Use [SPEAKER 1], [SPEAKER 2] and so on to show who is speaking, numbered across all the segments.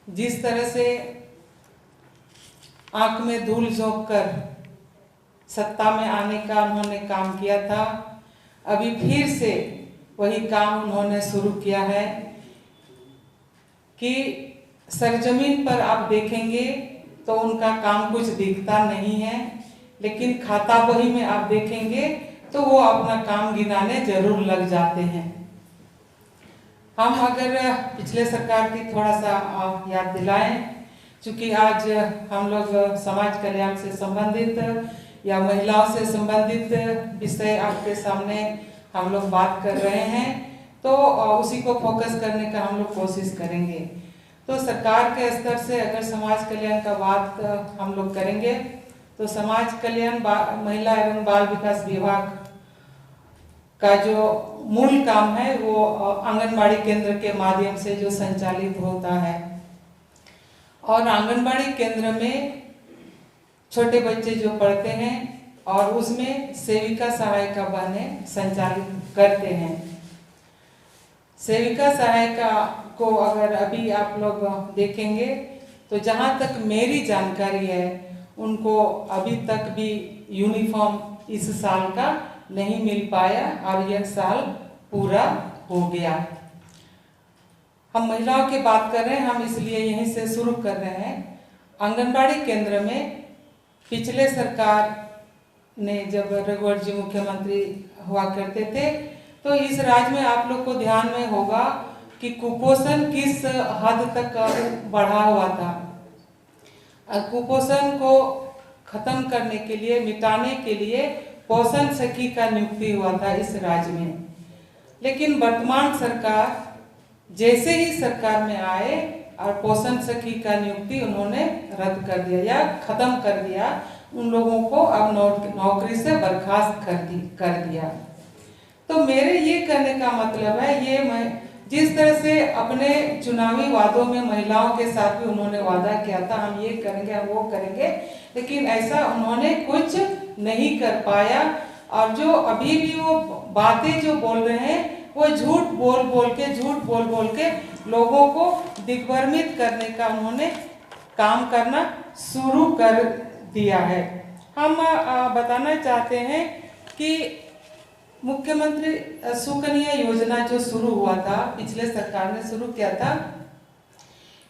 [SPEAKER 1] जिस तरह से आंख में धूल झोंक कर सत्ता में आने का उन्होंने काम किया था, अभी फिर से वही काम उन्होंने शुरू किया है कि सरजमीन पर आप देखेंगे तो उनका काम कुछ दिखता नहीं है, लेकिन खाता बही में आप देखेंगे तो वो अपना काम गिनाने जरूर लग जाते हैं। हम अगर पिछले सरकार की थोड़ा सा याद दिलाएं, चूँकि आज हम लोग समाज कल्याण से संबंधित या महिलाओं से संबंधित विषय आपके सामने हम लोग बात कर रहे हैं, तो उसी को फोकस करने का हम लोग कोशिश करेंगे। तो सरकार के स्तर से अगर समाज कल्याण का बात हम लोग करेंगे तो समाज कल्याण महिला एवं बाल विकास विभाग का जो मूल काम है वो आंगनबाड़ी केंद्र के माध्यम से जो संचालित होता है, और आंगनबाड़ी केंद्र में छोटे बच्चे जो पढ़ते हैं और उसमें सेविका सहायिका बहनें संचालित करते हैं। सेविका सहायिका को अगर अभी आप लोग देखेंगे तो जहाँ तक मेरी जानकारी है उनको अभी तक भी यूनिफॉर्म इस साल का नहीं मिल पाया और यह साल पूरा हो गया। हम महिलाओं की बात कर रहे हैं, हम इसलिए यहीं से शुरू कर रहे हैं। आंगनबाड़ी केंद्र में पिछले सरकार ने जब रघुवर जी मुख्यमंत्री हुआ करते थे तो इस राज्य में आप लोग को ध्यान में होगा कि कुपोषण किस हद तक बढ़ा हुआ था। कुपोषण को खत्म करने के लिए, मिटाने के लिए पोषण सखी का नियुक्ति हुआ था इस राज्य में, लेकिन वर्तमान सरकार जैसे ही सरकार में आए और पोषण सखी का नियुक्ति उन्होंने रद्द कर दिया या खत्म कर दिया, उन लोगों को अब नौकरी से बर्खास्त कर दिया। तो मेरे ये कहने का मतलब है, ये मैं जिस तरह से अपने चुनावी वादों में महिलाओं के साथ भी उन्होंने वादा किया था, हम ये करेंगे, हम वो करेंगे, लेकिन ऐसा उन्होंने कुछ नहीं कर पाया। और जो अभी भी वो बातें जो बोल रहे हैं वो झूठ बोल बोल के लोगों को दिग्भ्रमित करने का उन्होंने काम करना शुरू कर दिया है। हम बताना चाहते हैं कि मुख्यमंत्री सुकन्या योजना जो शुरू हुआ था, पिछले सरकार ने शुरू किया था,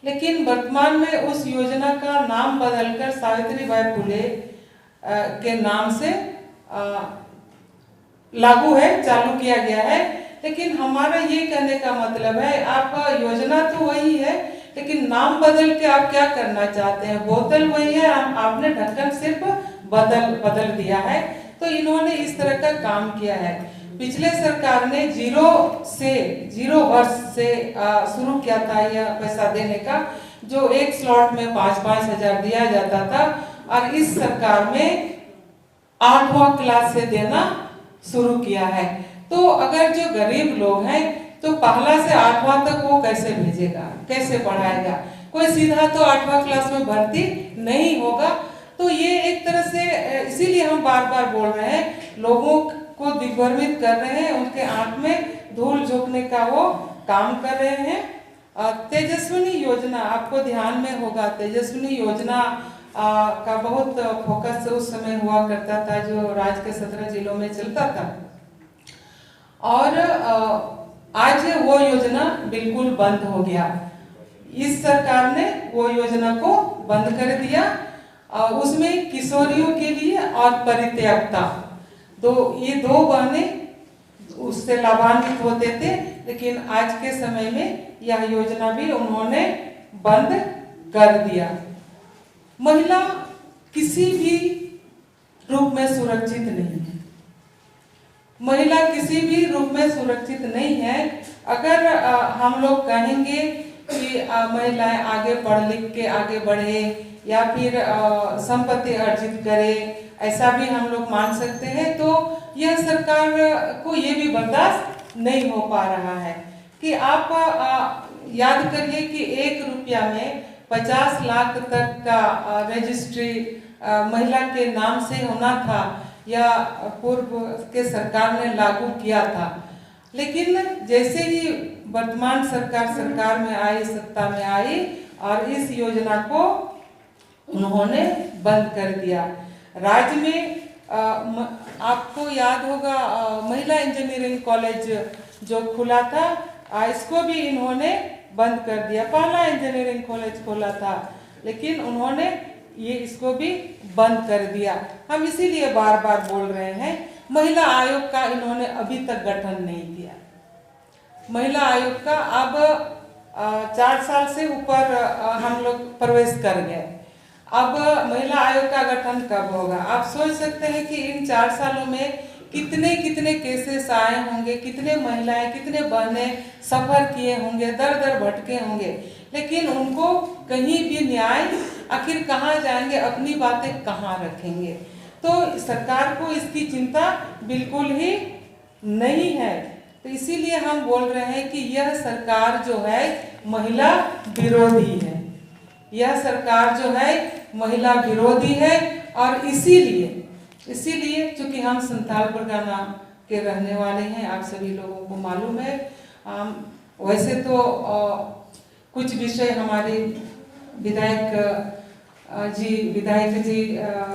[SPEAKER 1] लेकिन वर्तमान में उस योजना का नाम बदलकर सावित्रीबाई फुले के नाम से लागू है, चालू किया गया है। लेकिन हमारा ये कहने का मतलब है, आपका योजना तो वही है, लेकिन नाम बदल के आप क्या करना चाहते हैं? बोतल वही है, आपने ढक्कन सिर्फ बदल दिया है। तो इन्होंने इस तरह का काम किया है। पिछले सरकार ने 0 वर्ष से शुरू किया था यह पैसा देने का, जो एक स्लॉट में 5-5 हजार दिया जाता था, और इस सरकार में 8वां क्लास से देना शुरू किया है। तो अगर जो गरीब लोग हैं तो पहला से 8वां तक वो कैसे भेजेगा, कैसे पढ़ाएगा? कोई सीधा तो 8वां क्लास में भर्ती नहीं होगा। तो ये एक तरह से, इसीलिए हम बार बार बोल रहे हैं, लोगों को दिग्भ्रमित कर रहे हैं, उनके आंख में धूल झोंकने का वो काम कर रहे हैं। तेजस्विनी योजना आपको ध्यान में होगा, तेजस्विनी योजना का बहुत फोकस उस समय हुआ करता था, जो राज्य के 17 जिलों में चलता था, और आज वो योजना बिल्कुल बंद हो गया। इस सरकार ने वो योजना को बंद कर दिया। उसमें किशोरियों के लिए और परित्यक्ता ये दो बहनें उससे लाभान्वित होते थे, लेकिन आज के समय में यह योजना भी उन्होंने बंद कर दिया। महिला किसी भी रूप में सुरक्षित नहीं है, महिला किसी भी रूप में सुरक्षित नहीं है। अगर हम लोग कहेंगे कि महिलाएं आगे पढ़ लिख के आगे बढ़े या फिर संपत्ति अर्जित करे, ऐसा भी हम लोग मान सकते हैं, तो यह सरकार को ये भी बर्दाश्त नहीं हो पा रहा है कि आप याद करिए कि 1 रुपया में 50 लाख तक का रजिस्ट्री महिला के नाम से होना था, या पूर्व के सरकार ने लागू किया था। लेकिन जैसे ही वर्तमान सरकार में आई, सत्ता में आई और इस योजना को उन्होंने बंद कर दिया। राज्य में आपको याद होगा महिला इंजीनियरिंग कॉलेज जो खुला था, इसको भी इन्होंने बंद कर दिया। पहला इंजीनियरिंग कॉलेज खोला था लेकिन उन्होंने इसको भी बंद कर दिया। हम इसीलिए बार बार बोल रहे हैं, महिला आयोग का इन्होंने अभी तक गठन नहीं किया। महिला आयोग का अब 4 साल से ऊपर हम लोग प्रवेश कर गए। अब महिला आयोग का गठन कब होगा? आप सोच सकते हैं कि इन 4 सालों में कितने कितने केसेस आए होंगे, कितने महिलाएं, कितने बहनें सफर किए होंगे, दर दर भटके होंगे, लेकिन उनको कहीं भी न्याय, आखिर कहाँ जाएंगे, अपनी बातें कहाँ रखेंगे? तो सरकार को इसकी चिंता बिल्कुल ही नहीं है। तो इसीलिए हम बोल रहे हैं कि यह सरकार जो है महिला विरोधी है। यह सरकार जो है महिला विरोधी है और इसीलिए चूंकि हम संथाल परगना के रहने वाले हैं, आप सभी लोगों को मालूम है। वैसे तो कुछ विषय हमारे विधायक जी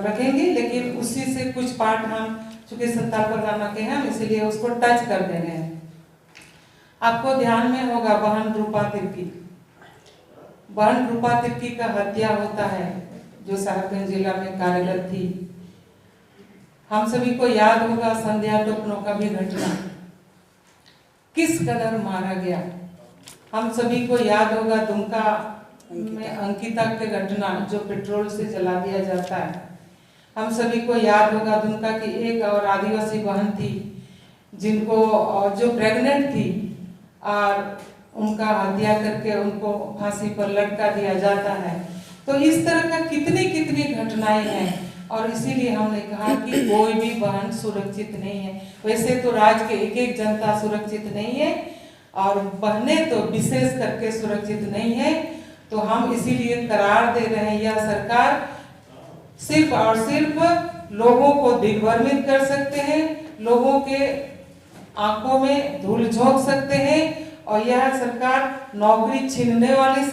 [SPEAKER 1] रखेंगे, लेकिन उसी से कुछ पार्ट हम चूंकि संथाल परगना के हैं, इसीलिए उसको टच कर दे रहे हैं। आपको ध्यान में होगा बहन रूपा तिर्की का हत्या होता है, जो साहिबगंज जिला में कार्यरत थी। हम सभी को याद होगा संध्या टोपनो का भी घटना, किस कदर मारा गया। हम सभी को याद होगा दुमका में अंकिता के घटना, जो पेट्रोल से जला दिया जाता है। हम सभी को याद होगा दुमका की एक और आदिवासी बहन थी जिनको जो प्रेग्नेंट थी और उनका हत्या करके उनको फांसी पर लटका दिया जाता है। तो इस तरह का कितनी घटनाएं हैं और इसीलिए हमने कहा कि कोई भी बहन सुरक्षित नहीं है। वैसे तो राज्य के एक जनता सुरक्षित नहीं है और बहनें तो विशेष करके सुरक्षित नहीं है। तो हम इसीलिए करार दे रहे हैं, यह सरकार सिर्फ और सिर्फ लोगों को दिग्भ्रमित कर सकते हैं, लोगों के आंखों में धूल झोंक सकते हैं और यह सरकार नौकरी छीनने वाली